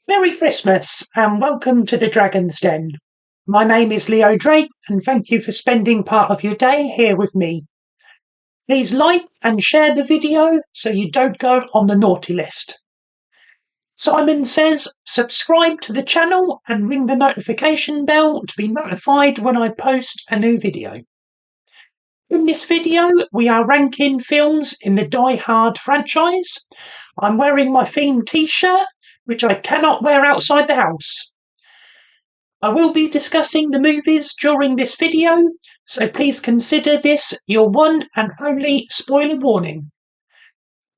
Merry Christmas and welcome to the Dragon's Den. My name is Leo Drake and thank you for spending part of your day here with me. Please like and share the video so you don't go on the naughty list. Simon says subscribe to the channel and ring the notification bell to be notified when I post a new video. In this video, we are ranking films in the Die Hard franchise. I'm wearing my theme t-shirt, which I cannot wear outside the house. I will be discussing the movies during this video, so please consider this your one and only spoiler warning.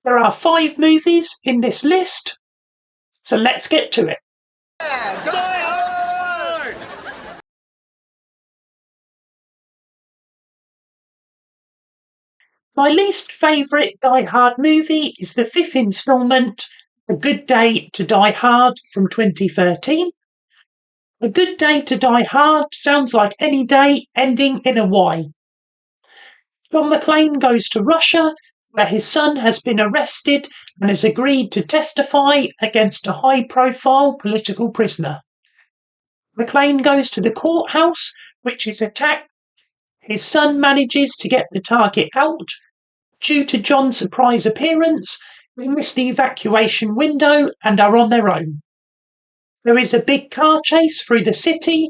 There are 5 movies in this list, so let's get to it. My least favourite Die Hard movie is the 5th instalment, A Good Day to Die Hard from 2013. A Good Day to Die Hard sounds like any day ending in a Y. John McClane goes to Russia, where his son has been arrested and has agreed to testify against a high-profile political prisoner. McClane goes to the courthouse, which is attacked. His son manages to get the target out. Due to John's surprise appearance, they miss the evacuation window and are on their own. There is a big car chase through the city,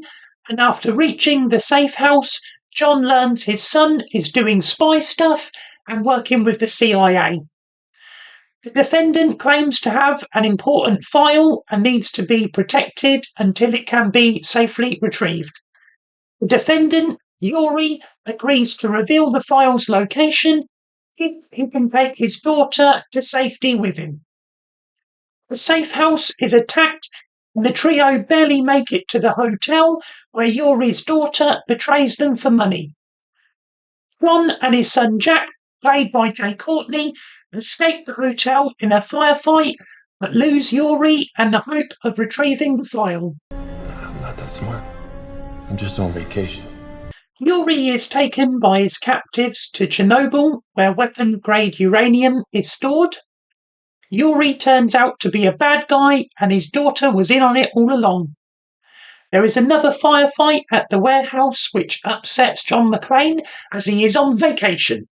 and after reaching the safe house, John learns his son is doing spy stuff and working with the CIA. The defendant claims to have an important file and needs to be protected until it can be safely retrieved. The defendant, Yuri, agrees to reveal the file's location if he can take his daughter to safety with him. The safe house is attacked and the trio barely make it to the hotel where Yuri's daughter betrays them for money. John and his son Jack, played by Jai Courtney, escape the hotel in a firefight but lose Yuri and the hope of retrieving the file. I'm not that smart. I'm just on vacation. Yuri is taken by his captives to Chernobyl, where weapon-grade uranium is stored. Yuri turns out to be a bad guy and his daughter was in on it all along. There is another firefight at the warehouse which upsets John McClane as he is on vacation.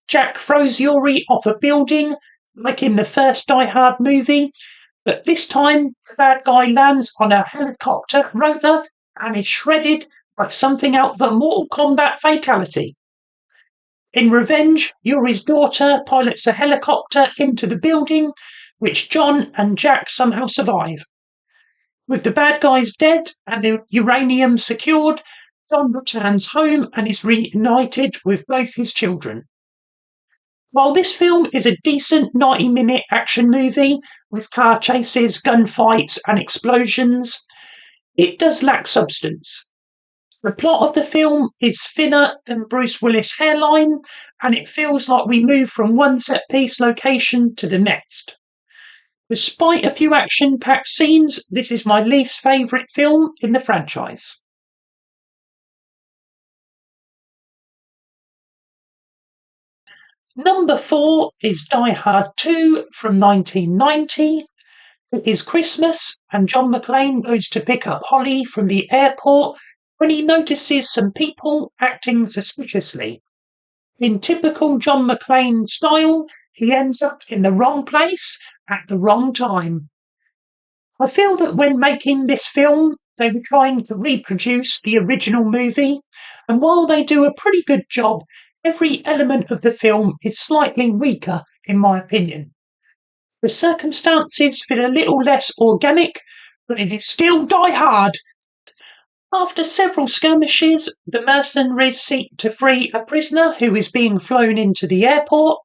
Jack throws Yuri off a building, like in the first Die Hard movie, but this time the bad guy lands on a helicopter rotor and is shredded like something out of a Mortal Kombat fatality. In revenge, Yuri's daughter pilots a helicopter into the building, which John and Jack somehow survive. With the bad guys dead and the uranium secured, John returns home and is reunited with both his children. While this film is a decent 90-minute action movie with car chases, gunfights and explosions, it does lack substance. The plot of the film is thinner than Bruce Willis' hairline, and it feels like we move from one set-piece location to the next. Despite a few action-packed scenes, this is my least favourite film in the franchise. Number 4 is Die Hard 2 from 1990. It is Christmas, and John McClane goes to pick up Holly from the airport when he notices some people acting suspiciously. In typical John McClane style, he ends up in the wrong place at the wrong time. I feel that when making this film, they were trying to reproduce the original movie, and while they do a pretty good job, every element of the film is slightly weaker, in my opinion. The circumstances feel a little less organic, but it is still Die Hard. After several skirmishes, the mercenaries seek to free a prisoner who is being flown into the airport.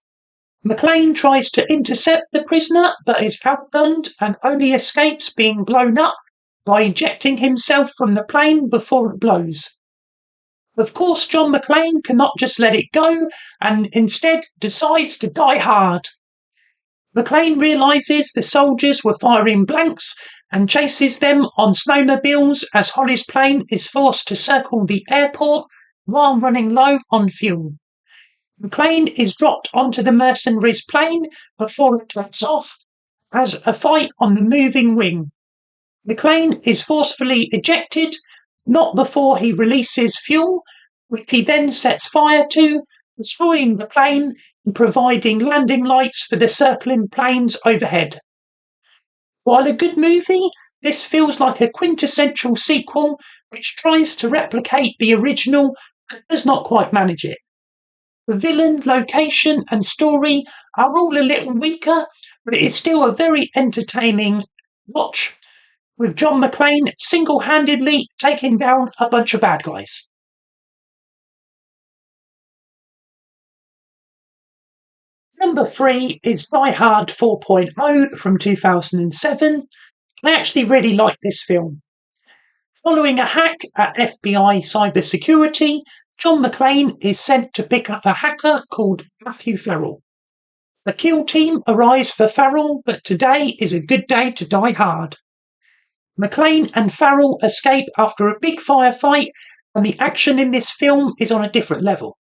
McClane tries to intercept the prisoner but is outgunned and only escapes being blown up by ejecting himself from the plane before it blows. Of course, John McClane cannot just let it go and instead decides to die hard. McClane realises the soldiers were firing blanks and chases them on snowmobiles as Holly's plane is forced to circle the airport while running low on fuel. McClane is dropped onto the mercenaries' plane before it takes off. has a fight on the moving wing. McClane is forcefully ejected, not before he releases fuel, which he then sets fire to, destroying the plane and providing landing lights for the circling planes overhead. While a good movie, this feels like a quintessential sequel which tries to replicate the original but does not quite manage it. The villain, location, and story are all a little weaker, but it is still a very entertaining watch, with John McClane single-handedly taking down a bunch of bad guys. Number 3 is Die Hard 4.0 from 2007. I actually really like this film. Following a hack at FBI cybersecurity, John McClane is sent to pick up a hacker called Matthew Farrell. The kill team arrives for Farrell, but today is a good day to die hard. McClane and Farrell escape after a big firefight, and the action in this film is on a different level.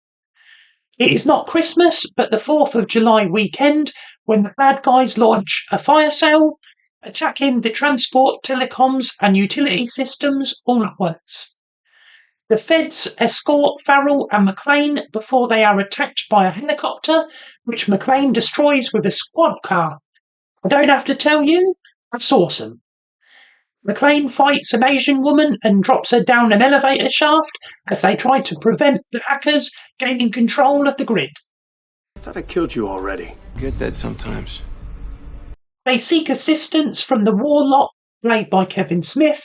It is not Christmas, but the 4th of July weekend, when the bad guys launch a fire sale, attacking the transport, telecoms, and utility systems all at once. The feds escort Farrell and McClane before they are attacked by a helicopter, which McClane destroys with a squad car. I don't have to tell you, that's awesome. McClane fights an Asian woman and drops her down an elevator shaft as they try to prevent the hackers gaining control of the grid. I thought I killed you already. Get that sometimes. They seek assistance from the Warlock, played by Kevin Smith,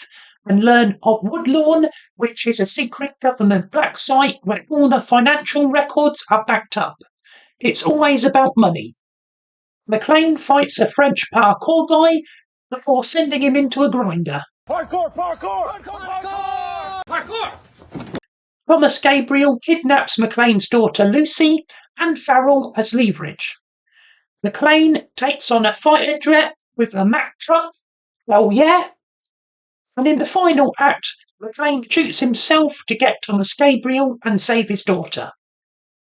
and learn of Woodlawn, which is a secret government black site where all the financial records are backed up. It's always about money. McClane fights a French parkour guy before sending him into a grinder. Parkour! Parkour! Parkour! Parkour! Thomas Gabriel kidnaps McClane's daughter Lucy and Farrell as leverage. McClane takes on a fighter jet with a Mack truck. Oh yeah. And in the final act, McClane shoots himself to get Thomas Gabriel and save his daughter.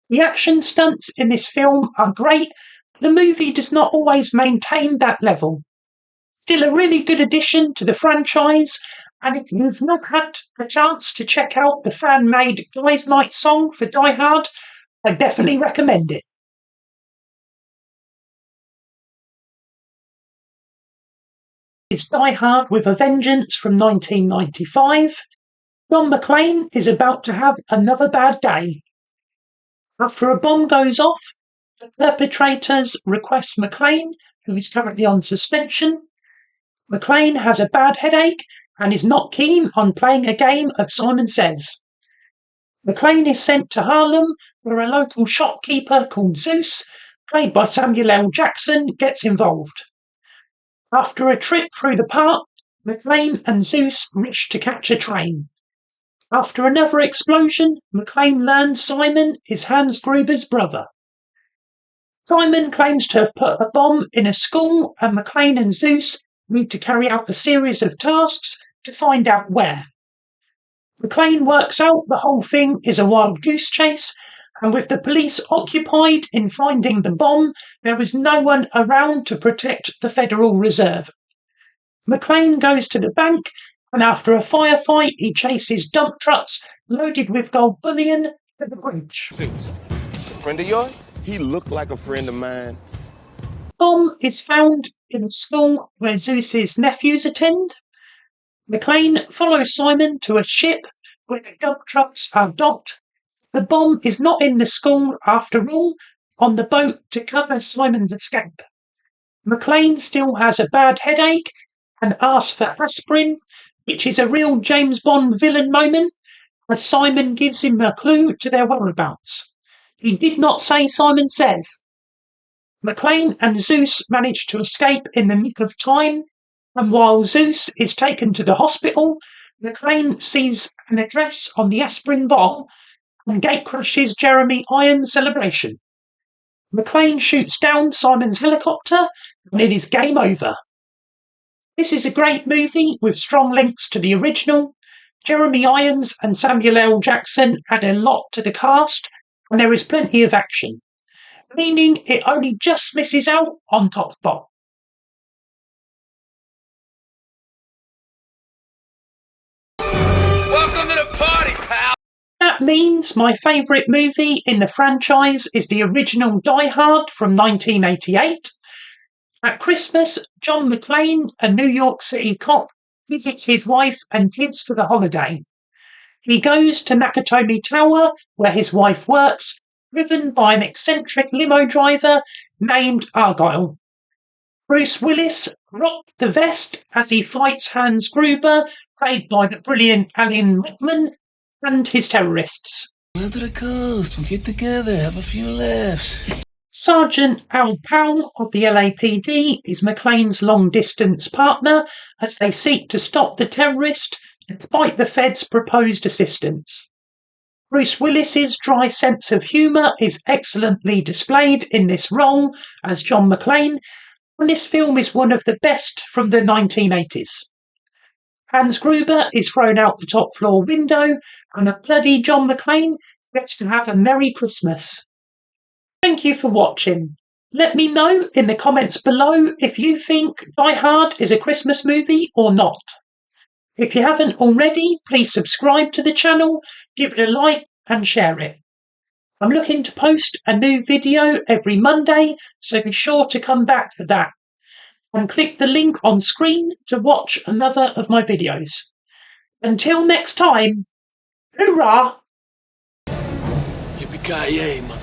The action stunts in this film are great. The movie does not always maintain that level. Still a really good addition to the franchise, and if you've not had a chance to check out the fan-made Guys Night song for Die Hard, I definitely recommend it. It's Die Hard with a Vengeance from 1995. John McClane is about to have another bad day. After a bomb goes off, the perpetrators request McClane, who is currently on suspension. McClane has a bad headache and is not keen on playing a game of Simon Says. McClane is sent to Harlem, where a local shopkeeper called Zeus, played by Samuel L. Jackson, gets involved. After a trip through the park, McClane and Zeus reach to catch a train. After another explosion, McClane learns Simon is Hans Gruber's brother. Simon claims to have put a bomb in a school, and McClane and Zeus need to carry out a series of tasks to find out where. McClane works out the whole thing is a wild goose chase, and with the police occupied in finding the bomb, there was no one around to protect the Federal Reserve. McClane goes to the bank, and after a firefight, he chases dump trucks loaded with gold bullion to the bridge. Zeus, a friend of yours? He looked like a friend of mine. Bomb is found in the school where Zeus's nephews attend. McClane follows Simon to a ship where the dump trucks are docked. The bomb is not in the school after all, on the boat to cover Simon's escape. McClane still has a bad headache and asks for aspirin, which is a real James Bond villain moment, as Simon gives him a clue to their whereabouts. He did not say Simon Says. McClane and Zeus manage to escape in the nick of time, and while Zeus is taken to the hospital, McClane sees an address on the aspirin bottle and gatecrashes Jeremy Irons' celebration. McClane shoots down Simon's helicopter, and it is game over. This is a great movie with strong links to the original. Jeremy Irons and Samuel L. Jackson add a lot to the cast, and there is plenty of action, meaning it only just misses out on top spot. That means my favourite movie in the franchise is the original Die Hard from 1988. At Christmas, John McClane, a New York City cop, visits his wife and kids for the holiday. He goes to Nakatomi Tower, where his wife works, driven by an eccentric limo driver named Argyle. Bruce Willis rocked the vest as he fights Hans Gruber, played by the brilliant Alan Rickman, and his terrorists. Down to the coast, we'll get together, have a few laughs. Sergeant Al Powell of the LAPD is McClane's long-distance partner as they seek to stop the terrorist despite the Fed's proposed assistance. Bruce Willis's dry sense of humour is excellently displayed in this role as John McClane, and this film is one of the best from the 1980s. Hans Gruber is thrown out the top floor window, and a bloody John McClane gets to have a Merry Christmas. Thank you for watching. Let me know in the comments below if you think Die Hard is a Christmas movie or not. If you haven't already, please subscribe to the channel, give it a like and share it. I'm looking to post a new video every Monday, so be sure to come back for that. And click the link on screen to watch another of my videos. Until next time, hoorah! Yippee-ki-yay, motherfucker.